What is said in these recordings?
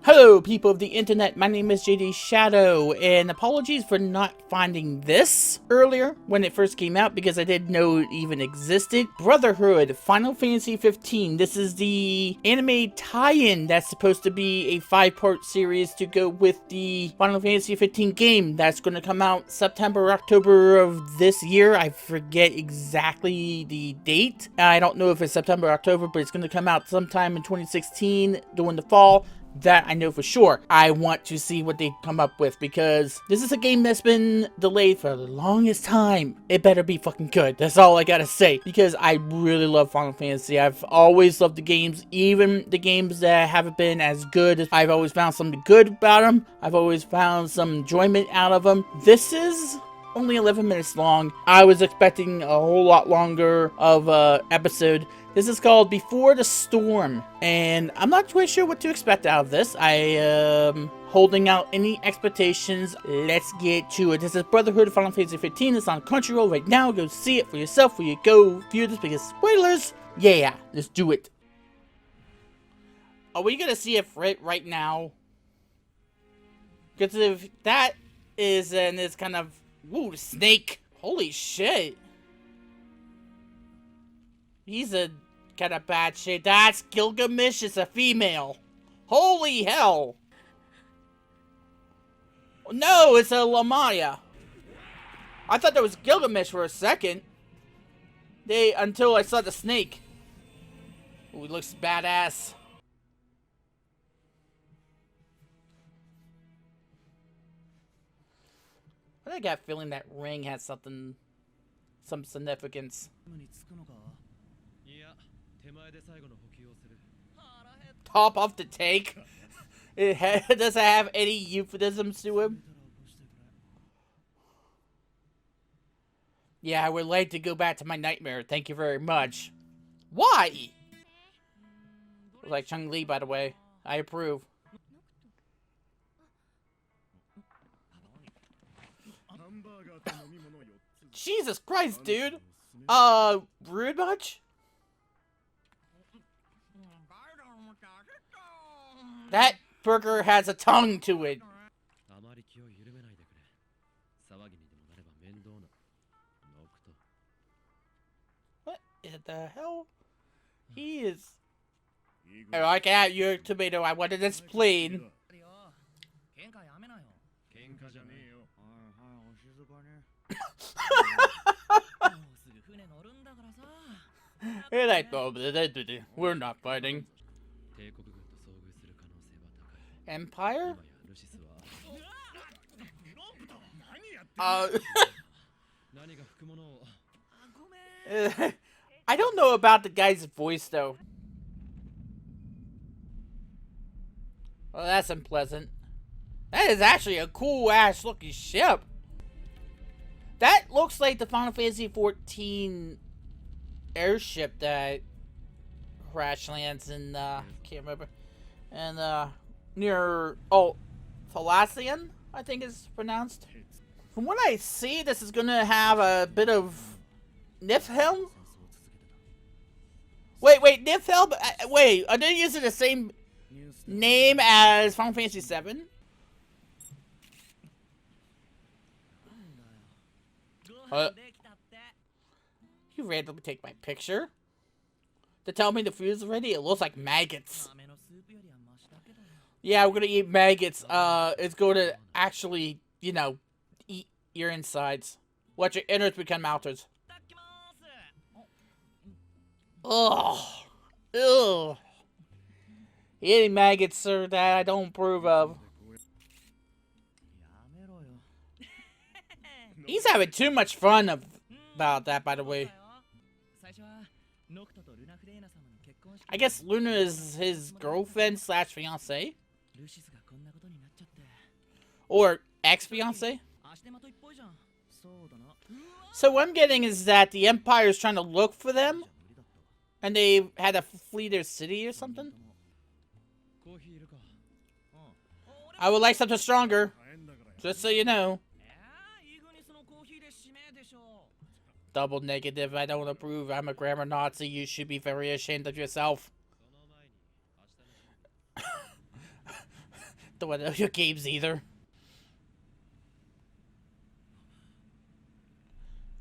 Hello people of the internet, my name is JD Shadow, and apologies for not finding this earlier when it first came out because I didn't know it even existed. Brotherhood, Final Fantasy 15. This is the anime tie-in that's supposed to be a 5-part series to go with the Final Fantasy 15 game that's going to come out September, October of this year. I forget exactly the date. I don't know if it's September, October, but it's going to come out sometime in 2016 during the fall. That I know for sure. I want to see what they come up with because this is a game that's been delayed for the longest time. It better be fucking good. That's all I gotta say because I really love Final Fantasy. I've always loved the games, even the games that haven't been as good. I've always found something good about them. I've always found some enjoyment out of them. This is only 11 minutes long. I was expecting a whole lot longer of a episode. This is called Before the Storm, and I'm not quite sure what to expect out of this. I am holding out any expectations. Let's get to it. This is Brotherhood of Final Fantasy 15. It's on Crunchyroll right now. Go see it for yourself before you go view this because spoilers. Yeah, let's do it. Are we gonna see it right now? Because if that is, then it's kind of... Woo, the snake. Holy shit. He's a kind of bad shit. That's Gilgamesh is a female. Holy hell. No, it's a Lamaya. I thought that was Gilgamesh for a second. Until I saw the snake. Ooh, he looks badass. I got a feeling that ring has some significance. Top off the tank. It doesn't have any euphemisms to him. Yeah, I would like to go back to my nightmare. Thank you very much. Why? Like Chung-Li, by the way. I approve. Jesus Christ, dude. Rude much? That burger has a tongue to it. What in the hell? He is... Oh, I can have your tomato. I wanted this plain. We're not fighting. Empire? I don't know about the guy's voice though. Well, that's unpleasant. That is actually a cool ass looking ship. That looks like the Final Fantasy 14 airship that crash lands in can't remember. And near Thalassian, I think it's pronounced. From what I see, this is gonna have a bit of Niflheim. Wait, Niflheim? Wait, are they using the same name as Final Fantasy 7? You randomly take my picture? To tell me the food is ready? It looks like maggots. Yeah, we're gonna eat maggots. It's going to actually, you know, eat your insides. Let your innards become outers. Ugh. Ugh. Eating maggots, sir, that I don't approve of. He's having too much fun about that, by the way. I guess Luna is his girlfriend slash fiance? Or ex-fiance? So what I'm getting is that the Empire is trying to look for them? And they had to flee their city or something? I would like something stronger. Just so you know. Double negative, I don't approve. I'm a grammar Nazi. You should be very ashamed of yourself. the one of your games either.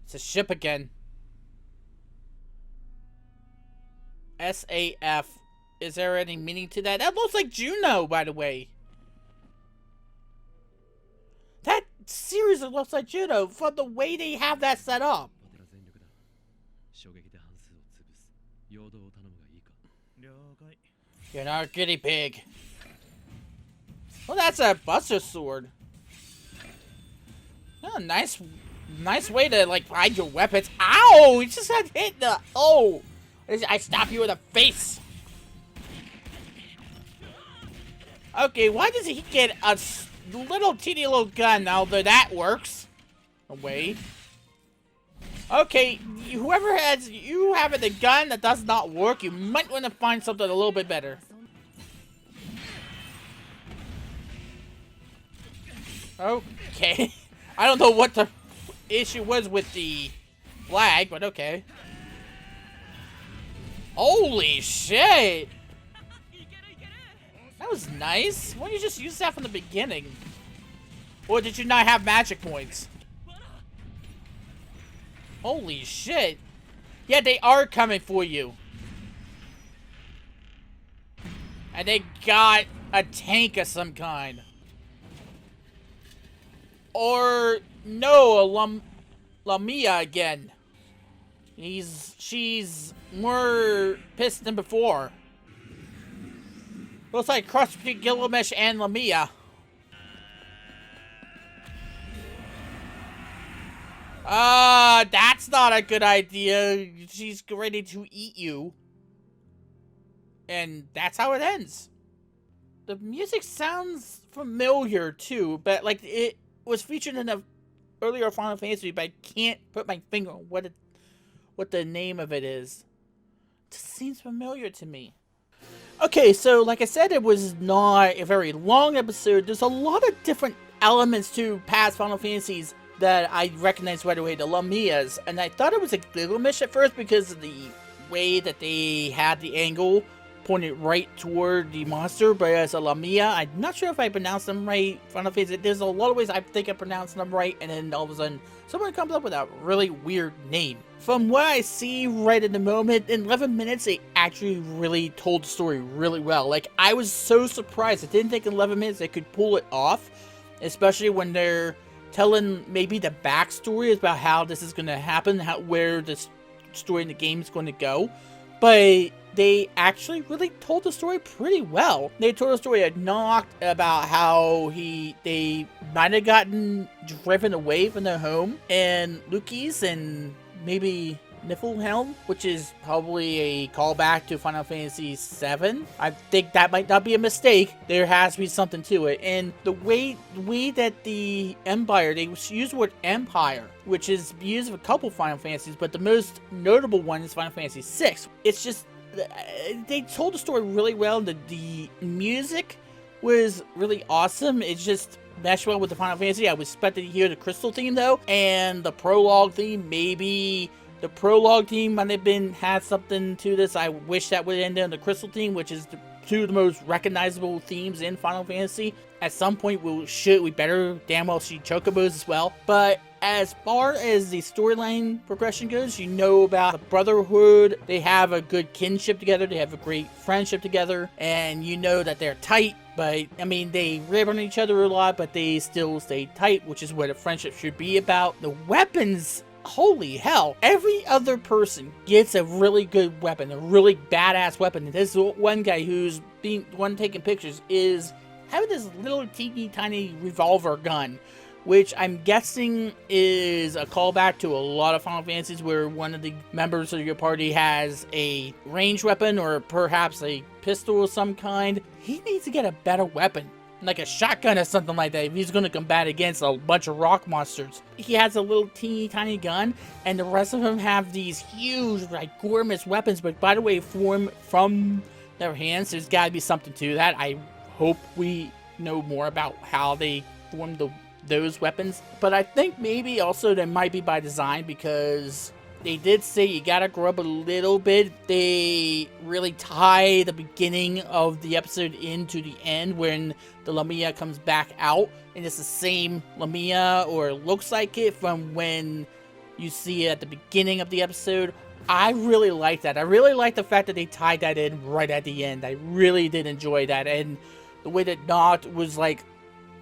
It's a ship again. SAF. Is there any meaning to that? That looks like Juno, by the way. That seriously looks like Juno from the way they have that set up. You're not a guinea pig. Well, that's a Buster Sword. Oh, nice way to, like, hide your weapons. Ow! You just got hit in the... Oh! I stop you in the face. Okay, why does he get a little teeny little gun? Although that works. Away. Okay, whoever has you having the gun that does not work, you might want to find something a little bit better. Okay. I don't know what the issue was with the flag, but okay. Holy shit! That was nice. Why don't you just use that from the beginning? Or did you not have magic points? Holy shit. Yeah, they are coming for you. And they got a tank of some kind. Or, no, Lamia again. She's more pissed than before. Looks like cross between Gilgamesh and Lamia. That's not a good idea. She's ready to eat you. And that's how it ends. The music sounds familiar too, but like it was featured in a earlier Final Fantasy, but I can't put my finger on what the name of it is. It just seems familiar to me. Okay, so like I said, it was not a very long episode. There's a lot of different elements to past Final Fantasies that I recognized right away, the Lamias, and I thought it was a Gilgamesh at first because of the way that they had the angle pointed right toward the monster, but as a Lamia, I'm not sure if I pronounced them right. Final Fantasy, there's a lot of ways I think I pronounced them right, and then all of a sudden, someone comes up with a really weird name. From what I see right in the moment, in 11 minutes, they actually really told the story really well. Like, I was so surprised. I didn't think in 11 minutes they could pull it off, especially when they're telling maybe the backstory about how this is going to happen, where this story in the game is going to go. But they actually really told the story pretty well. They told the story at Noct about how they might have gotten driven away from their home in Luki's and maybe Niflheim, which is probably a callback to Final Fantasy VII. I think that might not be a mistake. There has to be something to it. And the way that the Empire, they use the word Empire, which is used of a couple Final Fantasies, but the most notable one is Final Fantasy VI. It's just, they told the story really well. The music was really awesome. It's just meshed well with the Final Fantasy. I was expecting to hear the Crystal theme though, and the prologue theme. Maybe the prologue theme might have had something to this. I wish that would end on the Crystal theme, which is two of the most recognizable themes in Final Fantasy. At some point, we better damn well see Chocobos as well. But as far as the storyline progression goes, you know about the Brotherhood. They have a good kinship together. They have a great friendship together. And you know that they're tight. But, I mean, they rib on each other a lot, but they still stay tight, which is what a friendship should be about. The weapons, holy hell. Every other person gets a really good weapon, a really badass weapon. And this one guy who's being one taking pictures is having this little teeny tiny revolver gun, which I'm guessing is a callback to a lot of Final Fantasies where one of the members of your party has a ranged weapon or perhaps a pistol of some kind. He needs to get a better weapon, like a shotgun or something like that, if he's going to combat against a bunch of rock monsters. He has a little teeny tiny gun, and the rest of them have these huge, like, enormous weapons, but by the way, form from their hands. There's got to be something to that. I hope we know more about how they form those weapons, but I think maybe also that might be by design, because they did say you gotta grow up a little bit. They really tie the beginning of the episode into the end when the Lamia comes back out, and it's the same Lamia, or looks like it, from when you see it at the beginning of the episode. I really like that. I really like the fact that they tied that in right at the end. I really did enjoy that, and the way that Noct was like,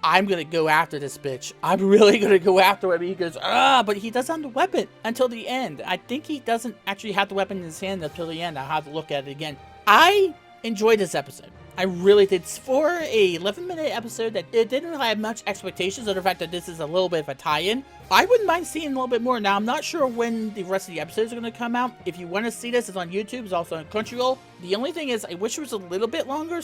I'm gonna go after this bitch. I'm really gonna go after him. He goes, but he doesn't have the weapon until the end. I think he doesn't actually have the weapon in his hand until the end. I'll have to look at it again. I enjoyed this episode. I really did. For a 11-minute episode that it didn't really have much expectations of the fact that this is a little bit of a tie-in, I wouldn't mind seeing a little bit more. Now, I'm not sure when the rest of the episodes are going to come out. If you want to see this, it's on YouTube. It's also on Crunchyroll. The only thing is, I wish it was a little bit longer,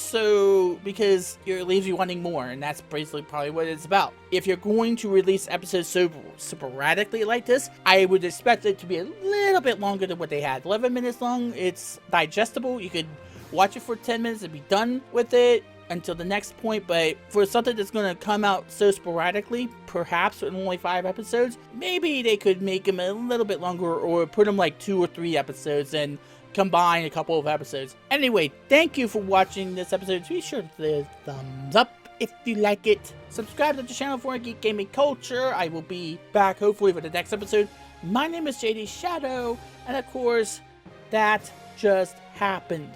because it leaves you wanting more, and that's basically probably what it's about. If you're going to release episodes so sporadically like this, I would expect it to be a little bit longer than what they had. 11 minutes long, it's digestible. You could watch it for 10 minutes and be done with it until the next point, but for something that's going to come out so sporadically, perhaps in only 5 episodes, maybe they could make them a little bit longer, or put them like 2 or 3 episodes and combine a couple of episodes. Anyway, thank you for watching this episode. Be sure to thumbs up if you like it. Subscribe to the channel for Geek Gaming Culture. I will be back hopefully for the next episode. My name is JD Shadow, and of course, that just happened.